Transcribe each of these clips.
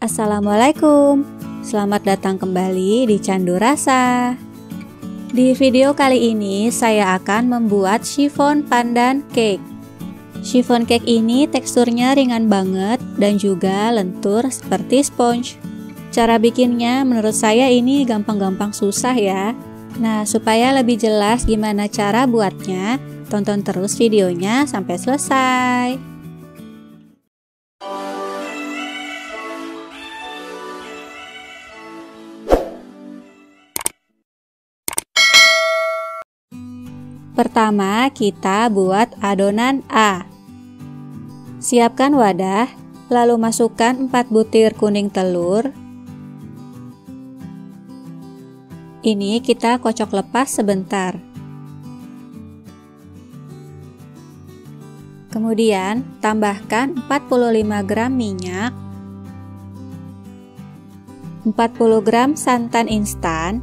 Assalamualaikum, selamat datang kembali di Candu Rasa. Di video kali ini saya akan membuat chiffon pandan cake. Chiffon cake ini teksturnya ringan banget dan juga lentur seperti sponge. Cara bikinnya menurut saya ini gampang-gampang susah ya. Nah, supaya lebih jelas gimana cara buatnya, tonton terus videonya sampai selesai. Pertama, kita buat adonan A. Siapkan wadah, lalu masukkan 4 butir kuning telur. Ini kita kocok lepas sebentar. Kemudian, tambahkan 45 gram minyak, 40 gram santan instan,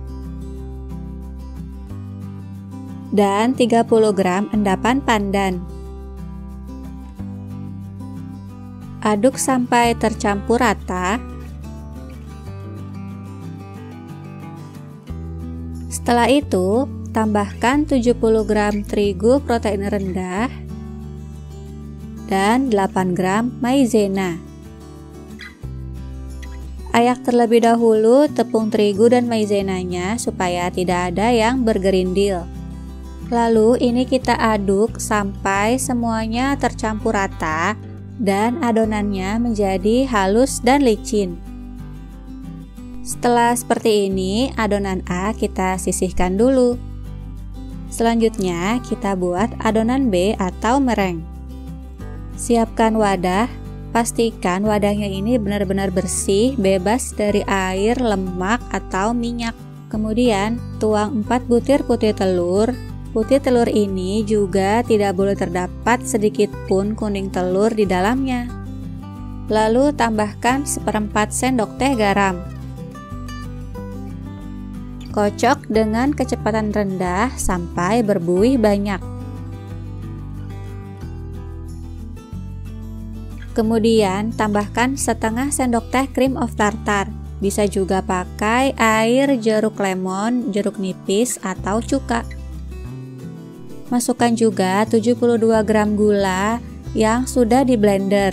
dan 30 gram endapan pandan. Aduk sampai tercampur rata. Setelah itu, tambahkan 70 gram terigu protein rendah dan 8 gram maizena. Ayak terlebih dahulu tepung terigu dan maizenanya supaya tidak ada yang bergerindil. Lalu ini kita aduk sampai semuanya tercampur rata dan adonannya menjadi halus dan licin. Setelah seperti ini, adonan A kita sisihkan dulu. Selanjutnya kita buat adonan B atau mereng. Siapkan wadah, pastikan wadahnya ini benar-benar bersih, bebas dari air, lemak, atau minyak. Kemudian tuang 4 butir putih telur. Putih telur ini juga tidak boleh terdapat sedikit pun kuning telur di dalamnya. Lalu tambahkan 1/4 sendok teh garam. Kocok dengan kecepatan rendah sampai berbuih banyak. Kemudian tambahkan 1/2 sendok teh cream of tartar. Bisa juga pakai air jeruk lemon, jeruk nipis, atau cuka. Masukkan juga 72 gram gula yang sudah di blender.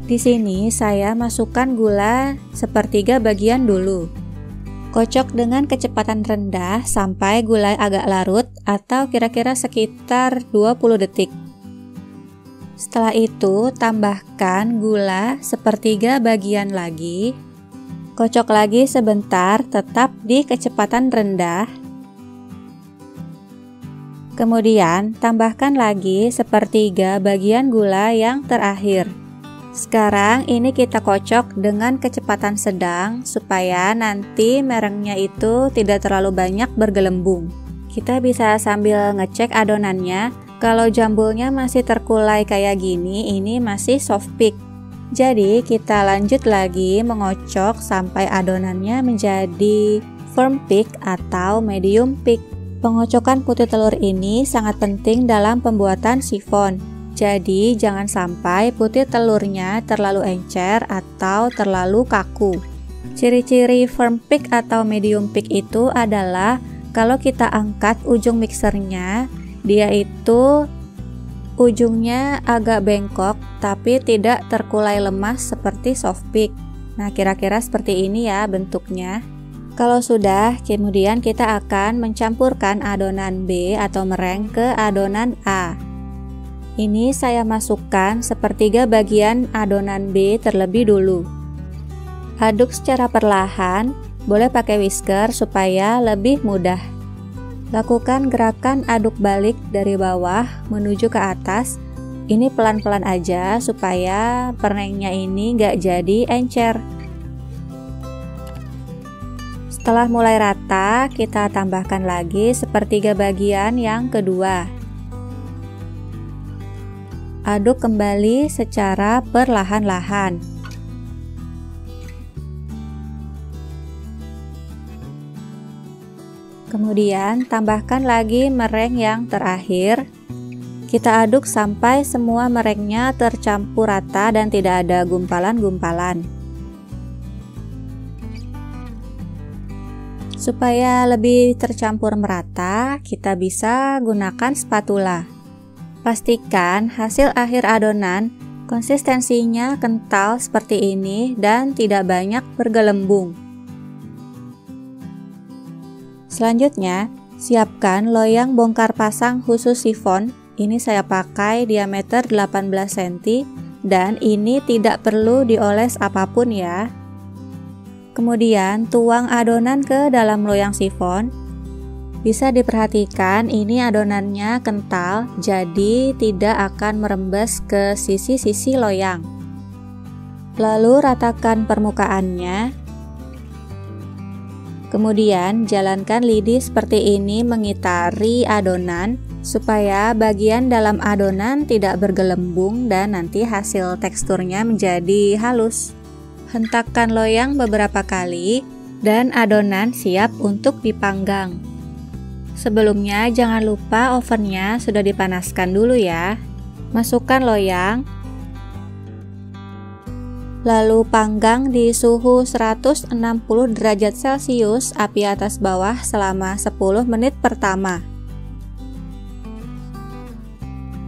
Di sini saya masukkan gula 1/3 bagian dulu. Kocok dengan kecepatan rendah sampai gula agak larut atau kira-kira sekitar 20 detik. Setelah itu tambahkan gula 1/3 bagian lagi. Kocok lagi sebentar, tetap di kecepatan rendah. Kemudian tambahkan lagi 1/3 bagian gula yang terakhir. Sekarang ini kita kocok dengan kecepatan sedang supaya nanti merengnya itu tidak terlalu banyak bergelembung. Kita bisa sambil ngecek adonannya. Kalau jambulnya masih terkulai kayak gini, ini masih soft peak. Jadi kita lanjut lagi mengocok sampai adonannya menjadi firm peak atau medium peak. Pengocokan putih telur ini sangat penting dalam pembuatan chiffon. Jadi jangan sampai putih telurnya terlalu encer atau terlalu kaku. Ciri-ciri firm peak atau medium peak itu adalah kalau kita angkat ujung mixernya, dia itu ujungnya agak bengkok tapi tidak terkulai lemas seperti soft peak. Nah, kira-kira seperti ini ya bentuknya. Kalau sudah, kemudian kita akan mencampurkan adonan B atau mereng ke adonan A. Ini saya masukkan 1/3 bagian adonan B terlebih dulu. Aduk secara perlahan, boleh pakai whisker supaya lebih mudah. Lakukan gerakan aduk balik dari bawah menuju ke atas. Ini pelan-pelan aja supaya perengnya ini nggak jadi encer. Setelah mulai rata, kita tambahkan lagi 1/3 bagian yang kedua. Aduk kembali secara perlahan-lahan. Kemudian tambahkan lagi mereng yang terakhir. Kita aduk sampai semua merengnya tercampur rata dan tidak ada gumpalan-gumpalan. Supaya lebih tercampur merata, kita bisa gunakan spatula. Pastikan hasil akhir adonan konsistensinya kental seperti ini dan tidak banyak bergelembung. Selanjutnya, siapkan loyang bongkar pasang khusus sifon. Ini saya pakai diameter 18 cm dan ini tidak perlu dioles apapun ya. Kemudian tuang adonan ke dalam loyang sifon. Bisa diperhatikan ini adonannya kental, jadi tidak akan merembes ke sisi-sisi loyang. Lalu ratakan permukaannya. Kemudian jalankan lidi seperti ini mengitari adonan supaya bagian dalam adonan tidak bergelembung dan nanti hasil teksturnya menjadi halus. Hentakkan loyang beberapa kali dan adonan siap untuk dipanggang. Sebelumnya jangan lupa ovennya sudah dipanaskan dulu ya. Masukkan loyang, lalu panggang di suhu 160 derajat Celcius api atas bawah selama 10 menit pertama.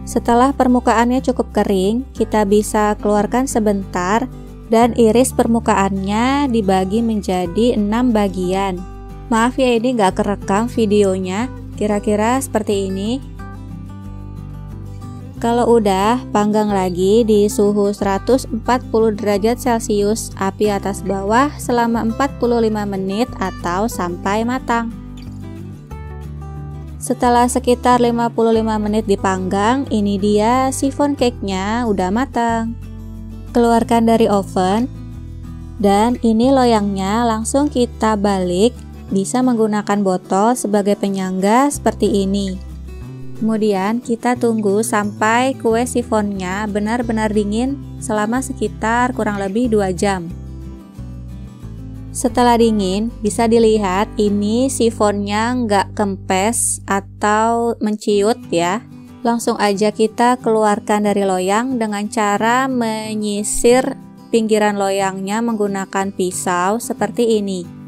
Setelah permukaannya cukup kering, kita bisa keluarkan sebentar dan iris permukaannya dibagi menjadi 6 bagian. Maaf ya, ini nggak kerekam videonya, kira-kira seperti ini. Kalau udah, panggang lagi di suhu 140 derajat Celcius api atas bawah selama 45 menit atau sampai matang. Setelah sekitar 55 menit dipanggang, ini dia sifon cake-nya udah matang. Keluarkan dari oven, dan ini loyangnya langsung kita balik. Bisa menggunakan botol sebagai penyangga seperti ini. Kemudian kita tunggu sampai kue sifonnya benar-benar dingin selama sekitar kurang lebih 2 jam. Setelah dingin, bisa dilihat ini sifonnya nggak kempes atau menciut ya. Langsung aja kita keluarkan dari loyang dengan cara menyisir pinggiran loyangnya menggunakan pisau seperti ini.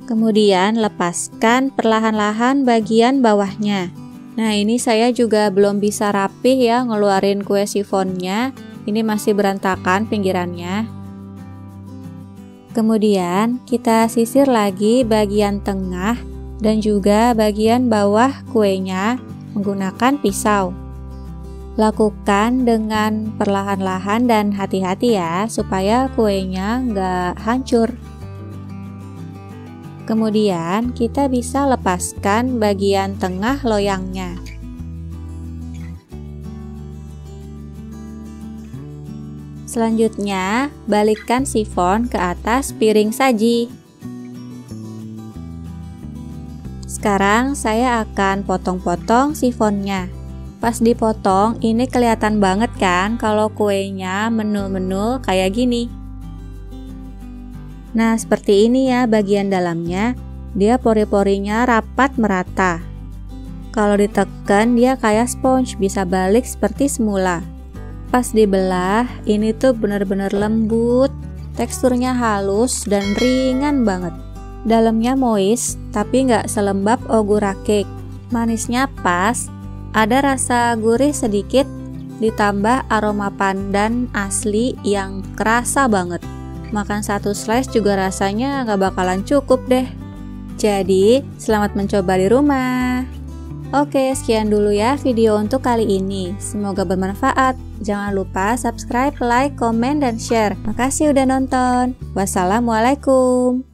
Kemudian lepaskan perlahan-lahan bagian bawahnya. Nah, ini saya juga belum bisa rapih ya ngeluarin kue sifonnya. Ini masih berantakan pinggirannya. Kemudian kita sisir lagi bagian tengah dan juga bagian bawah kuenya menggunakan pisau. Lakukan dengan perlahan-lahan dan hati-hati ya supaya kuenya nggak hancur. Kemudian kita bisa lepaskan bagian tengah loyangnya. Selanjutnya, balikkan sifon ke atas piring saji. Sekarang saya akan potong-potong sifonnya. Pas dipotong, ini kelihatan banget kan kalau kuenya menul-menul kayak gini. Nah, seperti ini ya bagian dalamnya. Dia pori-porinya rapat merata. Kalau ditekan dia kayak sponge, bisa balik seperti semula. Pas dibelah, ini tuh bener-bener lembut, teksturnya halus dan ringan banget. Dalamnya moist, tapi nggak selembab ogura cake. Manisnya pas, ada rasa gurih sedikit, ditambah aroma pandan asli yang kerasa banget. Makan satu slice juga rasanya nggak bakalan cukup deh. Jadi, selamat mencoba di rumah. Oke, sekian dulu ya video untuk kali ini. Semoga bermanfaat. Jangan lupa subscribe, like, komen, dan share. Makasih udah nonton. Wassalamualaikum.